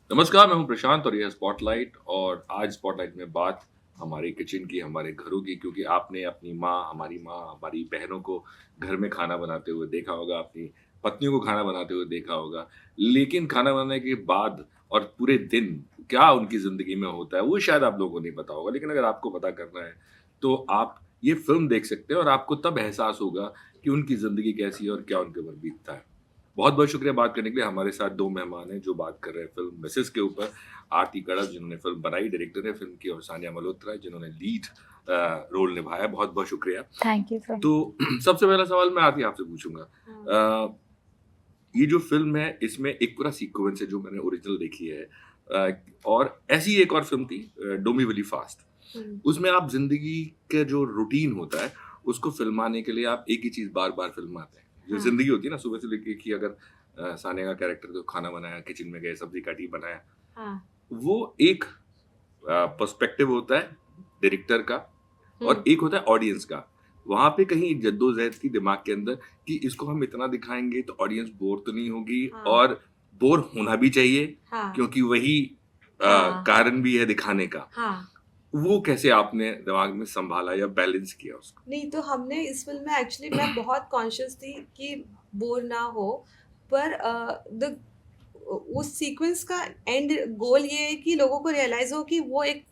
नमस्कार, मैं हूं प्रशांत और यह है स्पॉटलाइट। और आज स्पॉटलाइट में बात हमारे किचन की, हमारे घरों की, क्योंकि आपने अपनी माँ, हमारी बहनों को घर में खाना बनाते हुए देखा होगा, अपनी पत्नियों को खाना बनाते हुए देखा होगा। लेकिन खाना बनाने के बाद और पूरे दिन क्या उनकी ज़िंदगी में होता है, वो शायद आप लोगों को नहीं पता होगा। लेकिन अगर आपको पता करना है, तो आप ये फ़िल्म देख सकते हैं और आपको तब एहसास होगा कि उनकी ज़िंदगी कैसी है और क्या उनके ऊपर बीतता है। बहुत-बहुत शुक्रिया बात करने के लिए। हमारे साथ 2 मेहमान हैं जो बात कर रहे हैं फ़िल्म मिसेज़ के ऊपर। आरती कड़प जिन्होंने फ़िल्म बनाई, डायरेक्टर हैं फ़िल्म की, और सानिया मल्होत्रा जिन्होंने लीड रोल निभाया। बहुत-बहुत शुक्रिया। Thank you sir. तो सबसे पहला सवाल मैं आरती आपसे पूछूँगा। ये जो फ़िल्म है, इसमें एक पूरा सीक्वेंस है जो मैंने ओरिजिनल देखी है। और ऐसी एक और फ़िल्म थी डोंबिवली फ़ास्ट। उसमें आप ज़िंदगी का जो रूटीन होता है, उसको फ़िल्माने के लिए आप एक ही चीज़ बार-बार फ़िल्माते हैं। जो हाँ, ज़िंदगी होती है ना, सुबह से लेके कि अगर सानिया का कैरेक्टर तो खाना बनाया, किचन में गए, सब्ज़ी काटी, बनाया। हाँ। वो एक पर्सपेक्टिव होता है डायरेक्टर का और एक होता है ऑडियंस का। वहाँ पे कहीं एक जद्दोजहद थी दिमाग के अंदर कि इसको हम इतना दिखाएँगे तो ऑडियंस बोर तो नहीं होगी, हाँ, और बोर होना भी चाहिए, हाँ, क्योंकि वही हाँ, कारण भी है दिखाने का। हाँ। वो कैसे आपने दिमाग में सँभाला या बैलेंस किया उसको? नहीं, तो हमने इस फ़िल्म में एक्चुअली मैं बहुत कॉन्शियस थी कि बोर ना हो, पर उस सीक्वेंस का एंड गोल ये है कि लोगों को रियलाइज़ हो कि वो एक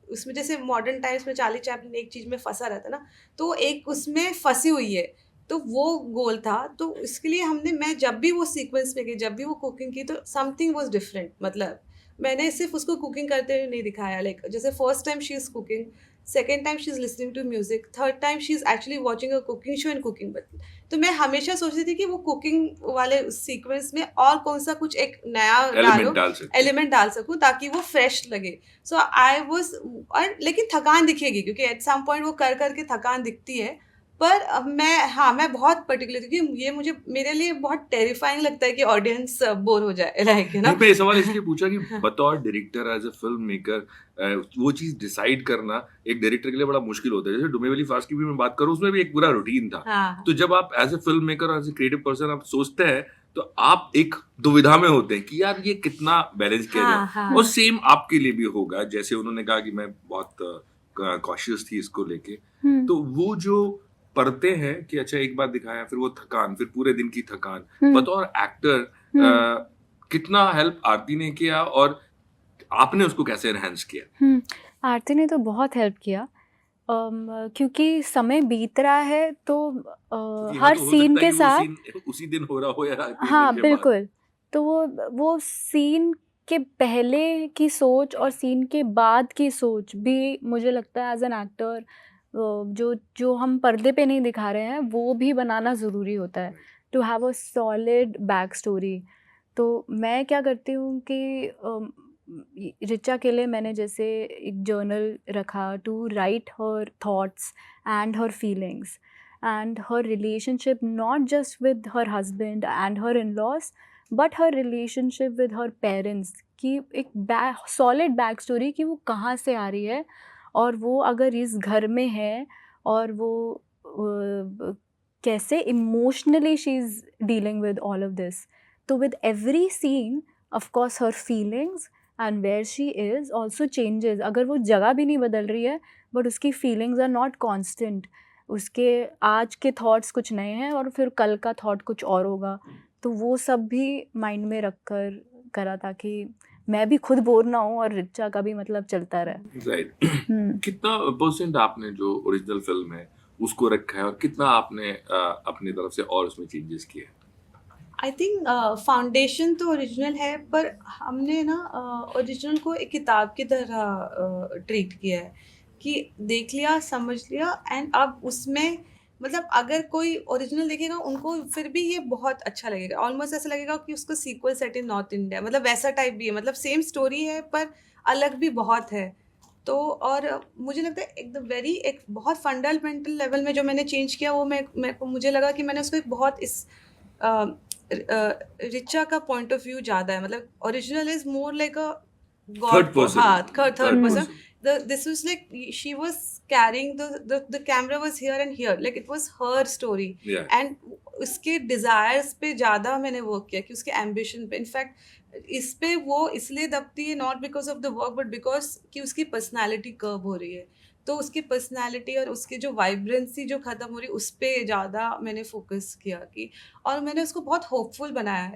उसमें जैसे मॉडर्न टाइम्स में चार्ली चैपलिन एक चीज़ में फँसा रहता है ना, तो वो एक उसमें फँसी हुई है। तो वो गोल था, तो इसके लिए मैं जब भी वो सीक्वेंस में गई, जब भी वो कुकिंग की, तो समथिंग वाज़ डिफरेंट। मतलब मैंने सिर्फ़ उसको कुकिंग करते हुए नहीं दिखाया, लाइक जैसे first time she is cooking, second time she is listening to music, third time she is actually watching a cooking show and cooking with. तो मैं हमेशा सोचती थी कि वो कुकिंग वाले सीक्वेंस में और कौन-सा कुछ एक नया एलिमेंट डालो, डाल सकते हैं। एलिमेंट डाल सकूँ ताकि वो फ्रेश लगे। सो आई वाज़, और लेकिन थकान दिखेगी क्योंकि एट सम पॉइंट वो कर के थकान दिखती है। पर मैं बहुत पर्टिकुलर थी क्योंकि ये मुझे मेरे लिए बहुत टेरिफाइंग लगता है कि ऑडियंस बोर हो जाए, लाइक नहीं, ना। मैं ये सवाल इसलिए पूछा कि बतौर director, as a film maker, वो चीज़ डिसाइड करना एक डायरेक्टर के लिए बड़ा मुश्किल होता है। जैसे डोंबिवली फ़ास्ट की भी मैं बात करूँ, उसमें भी एक पूरा रूटीन था। हाँ, हाँ। तो जब आप एज़ अ फ़िल्म मेकर और एज़ अ क्रिएटिव पर्सन आप सोचते हैं, तो आप एक दुविधा में होते हैं कि यार ये कितना बैलेंस किया जाए। हाँ, और हाँ। सेम आपके लिए भी होगा, जैसे उन्होंने कहा कि मैं बहुत कॉशियस थी इसको लेके। हुँ, तो वो जो परतें हैं कि अच्छा एक बार दिखाया, फिर वो थकान, फिर पूरे दिन की थकान, हुँ, बतौर एक्टर हुँ, कितना हेल्प आरती ने किया और आपने उसको कैसे एनहांस किया? हुँ। आरती ने तो बहुत हेल्प किया। क्योंकि समय बीत रहा है तो क्योंकि यहाँ हर तो हो सीन सकता है के कि वो साथ। सीन उसी दिन हो रहा हो या 3 दिन हाँ, के बाद। बिल्कुल। तो वो सीन के पहले की सोच और सीन के बाद की सोच भी मुझे लगता है एज़ एन एक्टर जो जो हम पर्दे पे नहीं दिखा रहे हैं, वो भी बनाना ज़रूरी होता है, right. To have a solid back story. तो मैं क्या करती हूँ कि ऋचा के लिए मैंने जैसे एक जर्नल रखा to write her thoughts and her feelings and her relationship, not just with her husband and her in laws, but her relationship with her parents की एक सॉलिड बैक स्टोरी कि वो कहाँ से आ रही है और वो अगर इस घर में है और वो कैसे emotionally she is dealing with all of this. तो with every scene, of course, her feelings and where she is also changes. अगर वो जगह भी नहीं बदल रही है, but उसकी feelings are not constant. उसके आज के थॉट्स कुछ नए हैं और फिर कल का थॉट कुछ और होगा। तो वो सब भी माइंड में रख कर करा ताकि मैं भी खुद बोर ना हूँ और रिचा का भी मतलब चलता रहे। राइट। हुँ। कितना परसेंट आपने जो ओरिजिनल फ़िल्म है, उसको रखा है और कितना आपने अपनी तरफ से और उसमें चेंजेस किए हैं? आई थिंक फाउंडेशन तो ओरिजिनल है, पर हमने ना ओरिजिनल को एक किताब की तरह ट्रीट किया है कि देख लिया, समझ लिया, एंड अब उसमें मतलब अगर कोई ओरिजिनल देखेगा उनको फिर भी ये बहुत अच्छा लगेगा। ऑलमोस्ट ऐसा लगेगा कि उसका सीक्वल सेट इन नॉर्थ इंडिया, मतलब वैसा टाइप भी है, मतलब सेम स्टोरी है पर अलग भी बहुत है। तो और मुझे लगता है एक बहुत फंडामेंटल लेवल में जो मैंने चेंज किया वो मुझे लगा कि मैंने उसको एक बहुत इस अ, रिचा का पॉइंट ऑफ व्यू ज़्यादा है, मतलब original is more like a third god, person, हाँ, third third person. Person. this was like she was carrying the camera was here and here, like it was her story. Yeah. And उसके desires पे ज़्यादा मैंने work किया कि उसके ambition पे, in fact इस पे वो इसलिए दबती है not because of the work but because कि उसकी personality curve हो रही है, तो उसकी पर्सनालिटी और उसकी जो वाइब्रेंसी जो खत्म हो रही है उस पे ज़्यादा मैंने फोकस किया कि, और मैंने उसको बहुत होपफुल बनाया,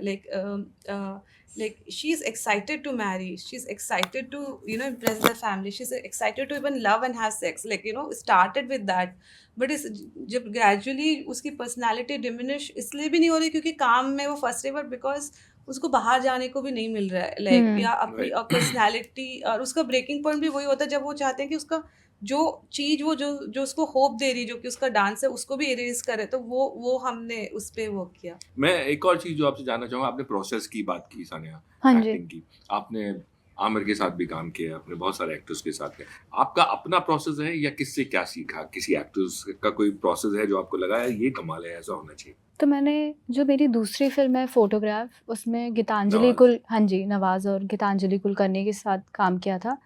like she is excited to marry, she's excited to impress the family, she's excited to even love and have sex, like started with that. But इस जब ग्रेजुअली उसकी पर्सनालिटी डिमिनिश इसलिए भी नहीं हो रही क्योंकि काम में वो फंस रही, बट बिकॉज उसको बाहर जाने को भी नहीं मिल रहा है, लाइक या अपनी Right. पर्सनालिटी, और उसका ब्रेकिंग पॉइंट भी वही होता है जब वो चाहते हैं कि उसका जो चीज वो जो जो उसको होप दे रही, जो कि उसका डांस है उसको भी इरेज करे, तो वो हमने उस पे वर्क किया। मैं एक और चीज जो आपसे जानना चाहूंगा, आपने प्रोसेस की बात की सानिया, हाँ जी। एक्टिंग की, आपने आमिर के साथ भी काम किया, आपने बहुत सारे एक्टर्स के साथ किया, आपका अपना प्रोसेस है या किससे क्या सीखा, किसी एक्टर्स का कोई प्रोसेस है जो आपको लगा है ये कमाल है, ऐसा होना चाहिए? तो मैंने जो मेरी दूसरी फिल्म है फोटोग्राफ, उसमें गीतांजलि नवाज। कुल, हाँ जी, नवाज और गीतांजलि कुलकर्णी के साथ काम किया था।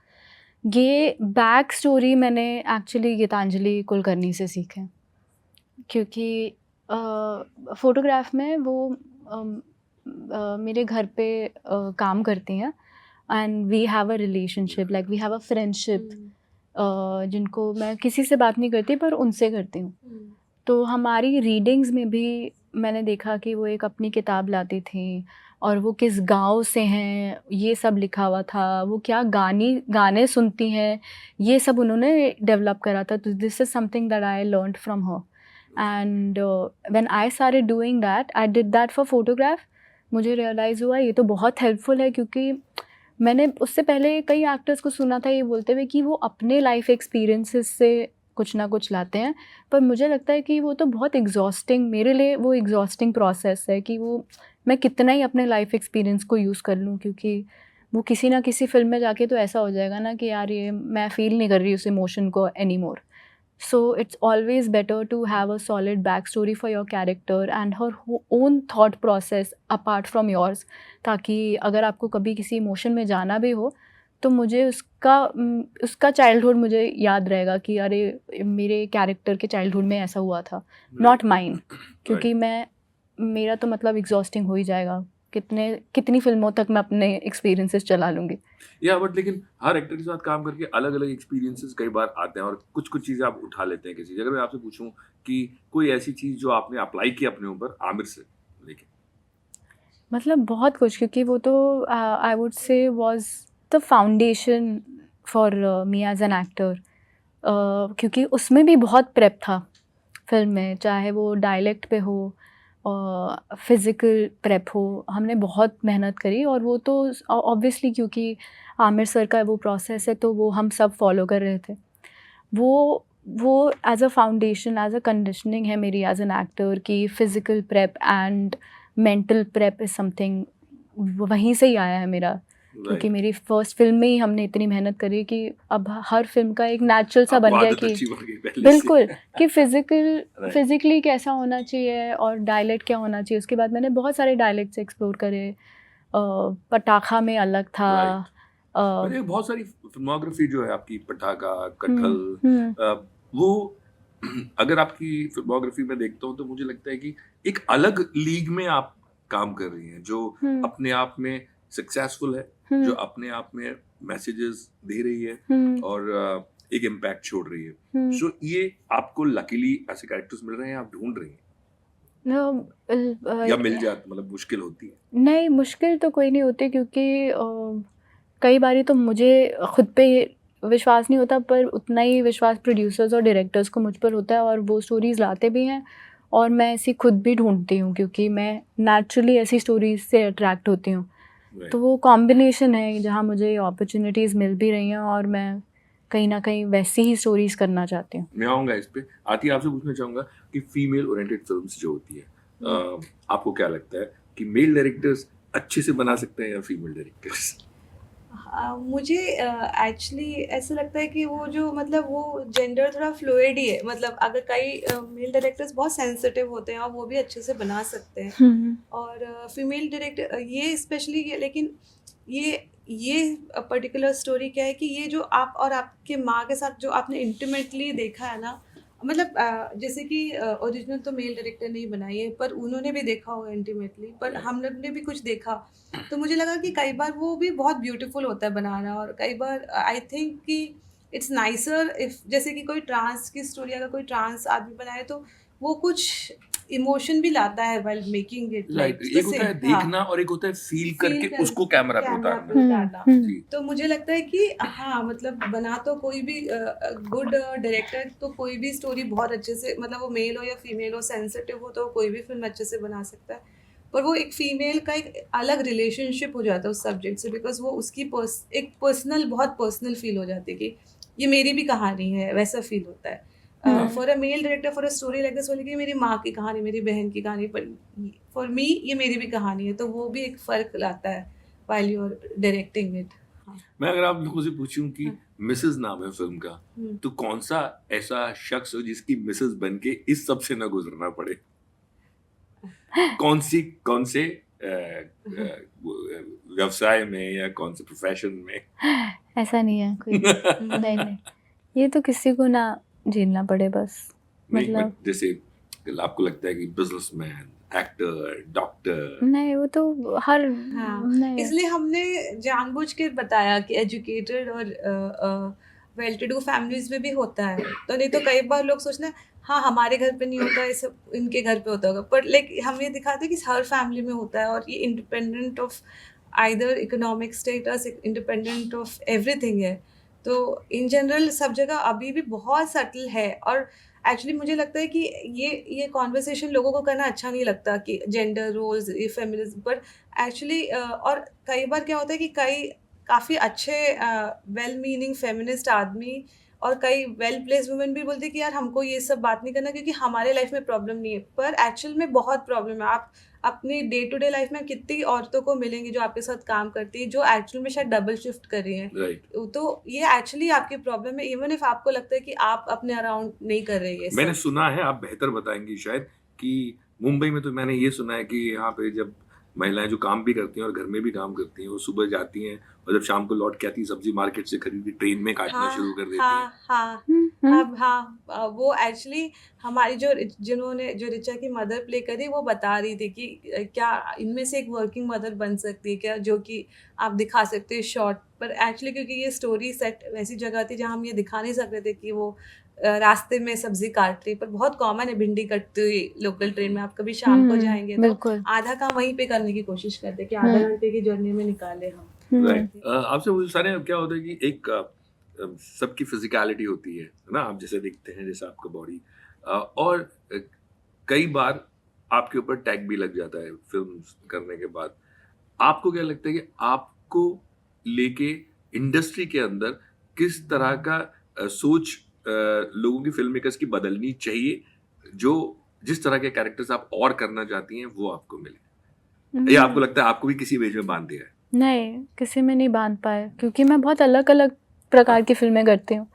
ये बैक स्टोरी मैंने एक्चुअली गीतांजलि कुलकर्णी से सीखे, क्योंकि फोटोग्राफ में वो मेरे घर पे काम करती हैं and we have a relationship, like we have a friendship, जिनको मैं किसी से बात नहीं करती पर उनसे करती हूँ। तो हमारी रीडिंग्स में भी मैंने देखा कि वो एक अपनी किताब लाती थी और वो किस गांव से हैं ये सब लिखा हुआ था, वो क्या गाने सुनती हैं ये सब उन्होंने डेवलप करा था। तो this is something that I learned from her, and when I started doing that, I did that for photograph. मुझे रियलाइज़ हुआ ये तो बहुत हेल्पफुल है, क्योंकि मैंने उससे पहले कई एक्टर्स को सुना था ये बोलते हुए कि वो अपने लाइफ एक्सपीरियंसेस से कुछ ना कुछ लाते हैं, पर मुझे लगता है कि वो तो बहुत एग्जॉस्टिंग, मेरे लिए वो एग्जॉस्टिंग प्रोसेस है कि वो मैं कितना ही अपने लाइफ एक्सपीरियंस को यूज़ कर लूँ, क्योंकि वो किसी ना किसी फिल्म में जाके तो ऐसा हो जाएगा ना कि यार ये मैं फ़ील नहीं कर रही उस इमोशन को any more. So it's always better to have a solid backstory for your character and her own thought process apart from yours, ताकि अगर आपको कभी किसी इमोशन में जाना भी हो तो मुझे उसका चाइल्डहुड मुझे याद रहेगा कि अरे मेरे कैरेक्टर के चाइल्डहुड में ऐसा हुआ था, नॉट माइन, क्योंकि मेरा तो मतलब एग्जॉस्टिंग हो ही जाएगा, कितनी फिल्मों तक मैं अपने एक्सपीरियंसेस चला लूँगी। या बट लेकिन हर एक्टर के साथ काम करके अलग अलग एक्सपीरियंसेस कई बार आते हैं और कुछ कुछ चीज़ें आप उठा लेते हैं किसी। अगर मैं आपसे पूछूं कि कोई ऐसी चीज़ जो आपने अप्लाई की अपने ऊपर आमिर से लेके? मतलब बहुत कुछ, क्योंकि वो तो I would say was the foundation for me as an actor, क्योंकि उसमें भी बहुत प्रेप था फिल्म में, चाहे वो डायलेक्ट पे हो फिज़िकल प्रेप हो, हमने बहुत मेहनत करी। और वो तो ऑब्वियसली क्योंकि आमिर सर का वो प्रोसेस है तो वो हम सब फॉलो कर रहे थे। वो as a foundation, as a conditioning है मेरी एज एन एक्टर की physical prep and mental prep is something, वहीं से ही आया है मेरा, क्योंकि मेरी फर्स्ट फिल्म में ही हमने इतनी मेहनत करी कि अब हर फिल्म का एक नेचुरल सा बन गया कि बिल्कुल कि फिजिकली कैसा होना चाहिए और डायलेक्ट क्या होना चाहिए। उसके बाद मैंने बहुत सारे डायलेक्ट्स एक्सप्लोर करे, पटाखा में अलग था, बहुत सारी फिल्मोग्राफी जो है आपकी, पटाखा, कटहल, वो अगर आपकी फिल्मोग्राफी में देखता हूँ तो मुझे लगता है कि एक अलग लीग में आप काम कर रही हैं, जो अपने आप में सक्सेसफुल है, जो अपने आप में मैसेजेस दे रही है और एक इम्पैक्ट छोड़ रही है। सो ये आपको लकीली ऐसे कैरेक्टर्स मिल रहे हैं, आप ढूंढ रही हैं या मिल जाते, मतलब मुश्किल होती है? नहीं, मुश्किल तो कोई नहीं होती, क्योंकि कई बारी तो मुझे खुद पे विश्वास नहीं होता, पर उतना ही विश्वास प्रोड्यूसर्स और डायरेक्टर्स को मुझ पर होता है और वो स्टोरीज़ लाते भी हैं और मैं ऐसी खुद भी ढूंढती हूँ, क्योंकि मैं नेचुरली ऐसी स्टोरीज से अट्रैक्ट होती हूँ। तो वो कॉम्बिनेशन है जहाँ मुझे अपॉर्चुनिटीज़ मिल भी रही हैं और मैं कहीं ना कहीं वैसी ही स्टोरीज करना चाहती हूँ। मैं आऊँगा इस पे। आती आपसे पूछना चाहूँगा कि फीमेल ओरिएंटेड फिल्म्स जो होती है, आपको क्या लगता है कि मेल डायरेक्टर्स अच्छे से बना सकते हैं या फीमेल डायरेक्टर्स? मुझे एक्चुअली ऐसा लगता है कि वो जो मतलब वो जेंडर थोड़ा फ्लूइड ही है, मतलब अगर कई मेल डायरेक्टर्स बहुत सेंसिटिव होते हैं और वो भी अच्छे से बना सकते हैं और फीमेल डायरेक्टर ये स्पेशली, लेकिन ये पर्टिकुलर स्टोरी क्या है कि ये जो आप और आपके माँ के साथ जो आपने इंटीमेटली देखा है ना, मतलब जैसे कि ओरिजिनल तो मेल डायरेक्टर ने ही बनाई है, पर उन्होंने भी देखा होगा इंटीमेटली, पर हम लोग ने भी कुछ देखा, तो मुझे लगा कि कई बार वो भी बहुत ब्यूटीफुल होता है बनाना, और कई बार आई थिंक कि इट्स नाइसर इफ, जैसे कि कोई ट्रांस की स्टोरी अगर कोई ट्रांस आदमी बनाए तो वो कुछ इमोशन भी लाता है while making it, right, like एक होता है देखना और एक होता है फील करके उसको कैमरा पे कैमरा उतारना। पे उतारना। जी। तो मुझे लगता है कि हाँ, मतलब बना तो कोई भी गुड डायरेक्टर तो कोई भी स्टोरी बहुत अच्छे से, मतलब वो मेल हो या फीमेल हो, सेंसिटिव हो तो कोई भी फिल्म अच्छे से बना सकता है, पर वो एक फीमेल का एक अलग रिलेशनशिप हो जाता है उस सब्जेक्ट से, बिकॉज वो उसकी एक पर्सनल, बहुत पर्सनल फील हो जाती है कि ये मेरी भी कहानी है, वैसा फील होता है। For a male director, for a story like this, बोले कि मेरी माँ की कहानी, मेरी बहन की कहानी, पर फॉर मी ये मेरी भी कहानी है, तो वो भी एक फ़र्क लाता है while you are directing it. हाँ। मैं अगर आप लोगों से पूछूं कि हाँ। मिसेस नाम है फिल्म का, हम्म। तो कौन सा ऐसा शख्स हो जिसकी मिसेस बन के इस सब से ना गुजरना पड़े? कौन से व्यवसाय में या कौन से प्रोफेशन में? ऐसा नहीं है कोई। नहीं नहीं, ये तो किसी को ना झेलना पड़े बस, नहीं, मतलब बट जैसे आपको लगता है कि बिजनेसमैन, एक्टर, डॉक्टर, नहीं, वो तो हर हाँ, नहीं। इसलिए हमने जानबूझ के बताया कि एजुकेटेड और वेल टू डू फैमिलीज में भी होता है, तो नहीं तो कई बार लोग सोचते हैं हाँ हमारे घर पे नहीं होता, ये सब इनके घर पे होता होगा, पर लाइक हम ये दिखाते हैं कि हर फैमिली में होता है, और ये independent of either economic status, independent of everything है। तो इन जनरल सब जगह अभी भी बहुत सटल है, और एक्चुअली मुझे लगता है कि ये कॉन्वर्सेशन लोगों को करना अच्छा नहीं लगता कि जेंडर रोल्स, ये फेमिनिज्म, पर एक्चुअली और कई बार क्या होता है कि कई काफ़ी अच्छे वेल मीनिंग फेमिनिस्ट आदमी और कई वेल प्लेस्ड वुमेन भी बोलते हैं कि यार हमको ये सब बात नहीं करना क्योंकि हमारे लाइफ में प्रॉब्लम नहीं है, पर एक्चुअल में बहुत प्रॉब्लम है। आप अपनी डे टू डे लाइफ में कितनी औरतों को मिलेंगी जो आपके साथ काम करती है, जो एक्चुअल में शायद डबल शिफ्ट कर रही हैं, राइट। तो ये एक्चुअली आपकी प्रॉब्लम है, इवन इफ आपको लगता है कि आप अपने अराउंड नहीं कर रहे ये मैंने सब। सुना है, आप बेहतर बताएंगी शायद, कि मुंबई में तो मैंने ये सुना है कि यहाँ पे जब महिलाएं जो काम भी करती हैं और घर में भी काम करती हैं, वो सुबह जाती हैं और जब शाम को लौट के आती हैं, सब्जी मार्केट से खरीदी ट्रेन में काटना शुरू कर देती हैं। हाँ, अब हाँ, वो एक्चुअली हमारी जिन्होंने जो ऋचा की मदर प्ले करी, वो बता रही थी कि क्या इनमें से एक वर्किंग मदर बन सकती है क्या, जो कि आप दिखा सकते हो शॉर्ट पर, एक्चुअली क्योंकि ये स्टोरी सेट वैसी जगह थी जहाँ हम ये दिखा नहीं सकते थे कि वो रास्ते में सब्जी काट रही, पर बहुत कॉमन है भिंडी कटती हुई लोकल ट्रेन में, आप कभी शाम को जाएंगे तो बिल्कुल। आधा काम वहीं पे करने की कोशिश करते कि आधा घंटे की जर्नी में निकाले हम। राइट। आपसे मुझे सारे क्या होता है कि एक सबकी फिजिकलिटी होती है ना, आप जैसे दिखते हैं, जैसे आपका बॉडी, और कई बार आपके ऊपर टैग भी लग जाता है फिल्म करने के बाद। आपको क्या लगता है कि आपको लेके इंडस्ट्री के अंदर किस तरह का सोच लोगों की, फिल्म मेकर्स की बदलनी चाहिए, जो जिस तरह के कैरेक्टर्स आप और करना चाहती हैं वो आपको मिले, या आपको लगता है आपको भी किसी वेज में बांध दिया है? नहीं, किसी में नहीं बांध पाए, क्योंकि मैं बहुत अलग अलग प्रकार की फिल्में करती हूँ,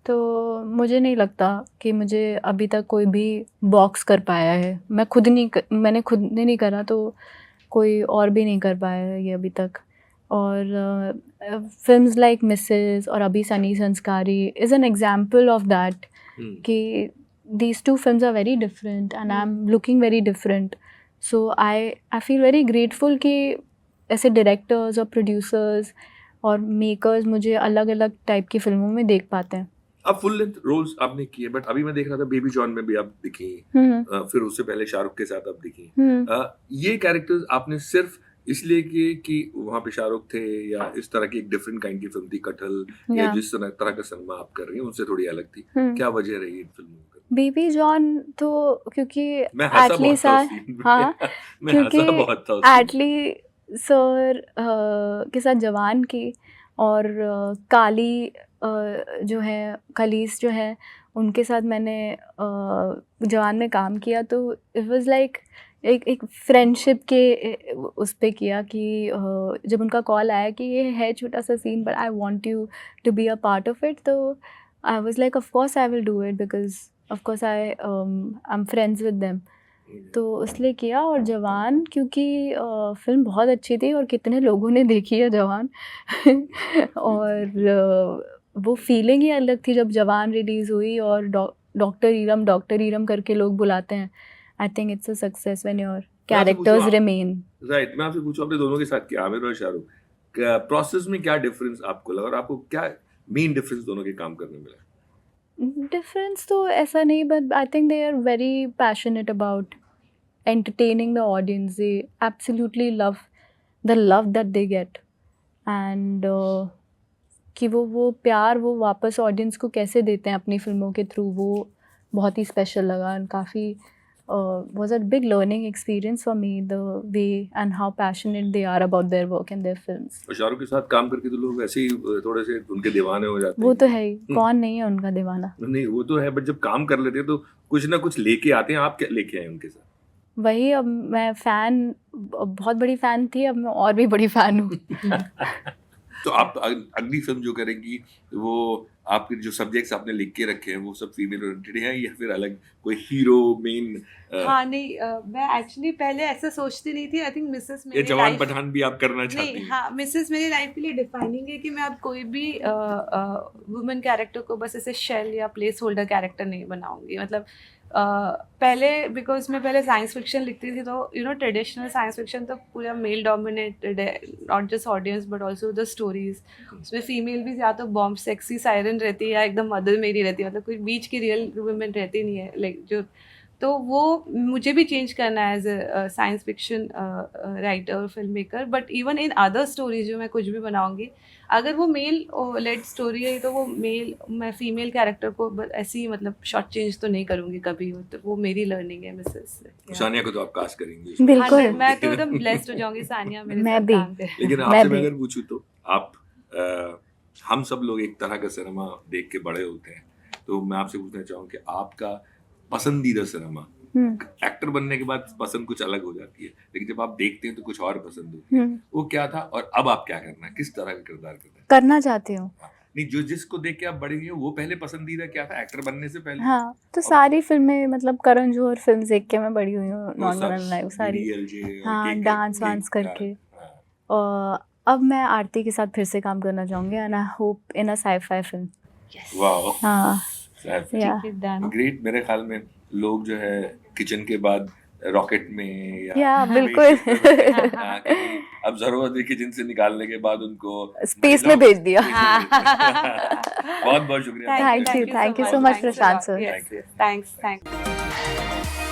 तो मुझे नहीं लगता कि मुझे अभी तक कोई भी बॉक्स कर पाया है। मैंने खुद ने नहीं करा, तो कोई और भी नहीं कर पाया है ये अभी तक। और फिल्म्स लाइक मिसेस और अभी सनी संस्कारी is an example of that, कि these two films are very different and I'm looking very different. So I feel very grateful कि ऐसे डायरेक्टर्स और प्रोड्यूसर्स और मेकर्स मुझे अलग अलग टाइप की फिल्मों में देख पाते हैं। अब फुल लेंथ रोल्स आपने किए, बट अभी मैं देख रहा था बेबी जॉन में भी आप दिखी, फिर उससे पहले शाहरुख के साथ आप दिखी। ये कैरेक्टर्स आपने सिर्फ इसलिए किए कि वहाँ पे शाहरुख थे, या इस तरह की एक डिफरेंट काइंड की फिल्म थी कटहल, या जिस तरह का सिनेमा आप कर रही हैं उनसे थोड़ी अलग थी? क्या वजह रही इन फिल्मों की? बेबी जॉन तो क्योंकि मैं हंसा एटली बहुत था उस सर, सीन में। हाँ, मैं क्योंकि हंसा बहुत था उस सीन में। एटली सर के साथ जवान की और काली जो है, खलीस जो है, उनके साथ मैंने जवान में काम किया, तो इट वाज लाइक एक फ्रेंडशिप के उस पे किया कि जब उनका कॉल आया कि ये है छोटा सा scene but I want you to be a part of it, तो I was like, of course I will do it, because of course I'm friends with them. तो इसलिए किया। और जवान क्योंकि फ़िल्म बहुत अच्छी थी और कितने लोगों ने देखी है जवान और वो फीलिंग ही अलग थी जब जवान रिलीज़ हुई और डॉक्टर ईरम करके लोग बुलाते हैं। I think it's a success when your characters remain. Right, मैं आपसे पूछूं, आपने दोनों के साथ किया, आमिर और शाहरुख, प्रोसेस में क्या डिफरेंस आपको लगा और आपको क्या मेन डिफरेंस दोनों के काम करने में मिला? डिफरेंस तो ऐसा नहीं, but I think they are very passionate about entertaining the audience. They absolutely love the love that they get and कि वो प्यार वो वापस ऑडियंस को कैसे देते हैं अपनी फिल्मों के थ्रू, वो बहुत ही स्पेशल लगा एंड काफ़ी was a big learning experience for me, the way and how passionate they are about their work and their films. और शाहरुख के साथ काम करके तो लोग वैसे ही थोड़े से उनके दीवाने हो जाते हैं। वो तो है ही, कौन नहीं है उनका दीवाना। नहीं वो तो है, बट जब काम कर लेते हैं तो कुछ ना कुछ लेके आते हैं। आप क्या लेके आए उनके साथ? वही, अब मैं फ़ैन, बहुत बड़ी फ़ैन थी, अब मैं और भी बड़ी फ़ैन हूँ। तो आप अगली फिल्म जो करेंगी वो आपके जो सब्जेक्ट्स आपने लिख के रखे हैं वो सब फीमेल ओरिएंटेड हैं या फिर अलग कोई हीरो मेन? हाँ नहीं, मैं एक्चुअली पहले ऐसा सोचती नहीं थी। आई थिंक मिसेस ये मेरी जवान लाइफ पठान भी आप करना चाहती नहीं, हैं? हाँ मिसेस मेरी लाइफ के लिए डिफाइनिंग है कि मैं अब कोई भी वुमेन कैरेक्टर को बस ऐसे शेल या प्लेस होल्डर कैरेक्टर नहीं बनाऊंगी। मतलब पहले बिकॉज मैं पहले साइंस फिक्शन लिखती थी, तो you know traditional science fiction तो पूरा मेल डोमिनेटेड है, not just audience but also the stories. उसमें फीमेल भी या तो बॉम्ब सेक्सी सायरन रहती है या एकदम मदर मेरी रहती है, मतलब कोई बीच की रियल वुमेन रहती नहीं है लाइक जो। तो वो मुझे भी चेंज करना है as a science fiction writer और film maker. But even in other stories जो मैं कुछ भी बनाऊंगी, अगर वो मेल लेड स्टोरी है तो वो मैं फीमेल कैरेक्टर को ऐसे ही मतलब शॉर्ट चेंज तो नहीं करूंगी कभी। तो वो मेरी लर्निंग है मिसेस से। सानिया को तो आप कास्ट करेंगी उसमें। बिल्कुल। मैं तो एकदम ब्लेस्ड हो जाऊंगी सानिया मेरे मैं साथ भी। काम करे। लेकिन मैं आपसे भी। मैं अगर पूछूं तो आप हम सब लोग एक तरह का सिनेमा देख के बड़े होते हैं, तो मैं आपसे पूछना चाहूँ कि आपका पसंदीदा सिनेमा, एक्टर बनने के बाद पसंद कुछ अलग हो जाती है, लेकिन जब आप देखते हैं तो कुछ और पसंद होती है, वो क्या था और अब आप क्या करना है, किस तरह का किरदार करना चाहती हूँ? नहीं, जो जिसको देख के आप बड़ी हुई हो वो पहले पसंदीदा क्या था एक्टर बनने से पहले? हाँ, तो सारी फिल्में, मतलब करण जौहर फिल्म देख के मैं बड़ी हुई हूँ, नॉर्मल लाइफ सारी। हाँ, डांस वांस करके। और अब मैं आरती के साथ फिर से काम करना चाहूँगी and I hope in a sci-fi film. Wow, हाँ, या ग्रेट। मेरे ख्याल में लोग जो है किचन के बाद रॉकेट में या बिल्कुल अब जरूरत है किचन से निकालने के बाद उनको स्पेस में भेज दिया। बहुत बहुत शुक्रिया। Thank you so much, Prashant sir. Yes, thanks.